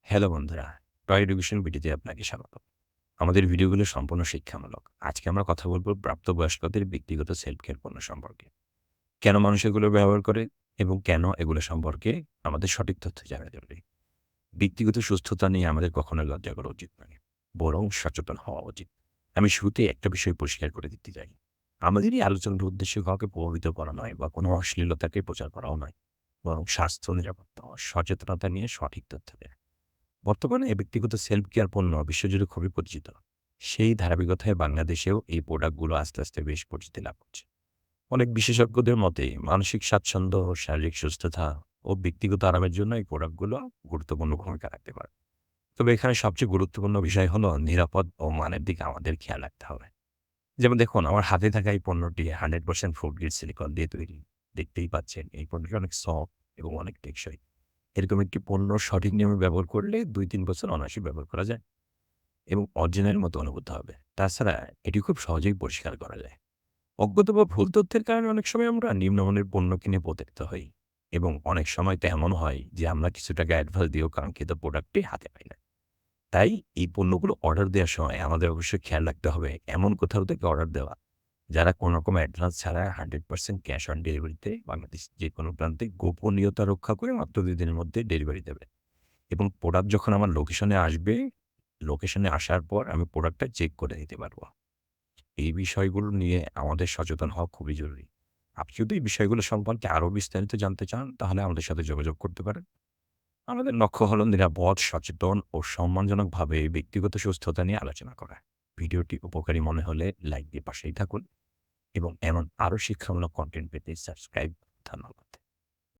Hello বন্ধুরা, toy education ভিডিওতে আপনাকে স্বাগত। আমাদের ভিডিওগুলো সম্পূর্ণ শিক্ষামূলক। আজকে আমরা কথা বলব প্রাপ্তবয়স্কদের ব্যক্তিগত সেলফ কেয়ার পণ্য সম্পর্কে। কেন মানুষ এগুলো ব্যবহার করে এবং কেন এগুলো সম্পর্কে আমাদের সঠিক তথ্য জানা জরুরি। ব্যক্তিগত সুস্থতা নিয়ে আমাদের কখনো লজ্জা করা উচিত নয়, বরং সচেতন হওয়া উচিত। আমি শুরুতেই একটা বিষয় পরিষ্কার করে দিতে চাই। আমাদের এই আলোচনার উদ্দেশ্য কাউকে প্রভাবিত করা নয় বা কোনো অশ্লীলতাকে প্রচার করাও নয়, বরং স্বাস্থ্য, নিরাপত্তা ও সচেতনতা নিয়ে সঠিক তথ্য দেয়া। বর্তমানে ব্যক্তিগত সেলফ কেয়ার পণ্য বিশ্বজুড়ে খুবই পরিচিত। সেই ধারাবাহিকতায় বাংলাদেশেও এই প্রোডাক্টগুলো আস্তে, আস্তে বেশ পরিচিতি লাভ করছে। অনেক বিশেষজ্ঞদের মতে মানসিক স্বাচ্ছন্দ্য, শারীরিক সুস্থতা ও ব্যক্তিগত আরামের জন্য এই প্রোডাক্টগুলো গুরুত্বপূর্ণ ভূমিকা রাখতে পারে। তবে এখানে সবচেয়ে গুরুত্বপূর্ণ বিষয় হলো নিরাপদ ও মানের দিকে আমাদের খেয়াল রাখতে হবে। যেমন দেখুন, আমার হাতে থাকা এই পণ্যটি 100% ফুড গ্রেড সিলিকন দিয়ে তৈরি। দেখতেই পাচ্ছেন এই পণ্যটি অনেক সফট এবং অনেক টেকসই। এরকম একটি পণ্য সঠিক নিয়মে ব্যবহার করলে ২-৩ বছর অনায়াসে ব্যবহার করা যায় এবং অরিজিনালের মতো অনুভূত হবে। তাছাড়া এটি খুব সহজেই পরিষ্কার করা যায়। অজ্ঞতা বা ভুল তথ্যের কারণে অনেক সময় আমরা নিম্নমানের পণ্য কিনে প্রতারিত হই এবং অনেক সময় তো এমন হয় যে আমরা কিছু টাকা অ্যাডভান্স দিয়েও কাঙ্ক্ষিত প্রোডাক্টটি হাতে পাই না। তাই এই পণ্যগুলো অর্ডার দেওয়ার সময় আমাদের অবশ্যই খেয়াল রাখতে হবে এমন কোথাও থেকে অর্ডার দেওয়া যারা কোনো রকম অ্যাডভান্স ছাড়া 100% ক্যাশ অন ডেলিভারিতে বাংলাদেশ যেকোনো প্রান্তে গোপনীয়তা রক্ষা করে মাত্র ২ দিনের মধ্যে ডেলিভারি দেবে। এবং প্রোডাক্ট যখন আমার লোকেশনে আসবে, লোকেশনে আসার পর আমি প্রোডাক্টটা চেক করে নিতে পারবো। এই বিষয়গুলো নিয়ে আমাদের সচেতন হওয়া খুবই জরুরি। আপনি যদি এই বিষয়গুলো সম্পর্কে আরো বিস্তারিত জানতে চান, তাহলে আমাদের সাথে যোগাযোগ করতে পারেন। আমাদের লক্ষ্য হলো নিরাপদ, সচেতন ও সম্মানজনকভাবে ব্যক্তিগত সুস্থতা নিয়ে আলোচনা করা। ভিডিওটি উপকারী মনে হলে লাইক দিয়ে পাশেই থাকুন এবং এমন আরো শিক্ষামূলক কনটেন্ট পেতে সাবস্ক্রাইব। ধন্যবাদ।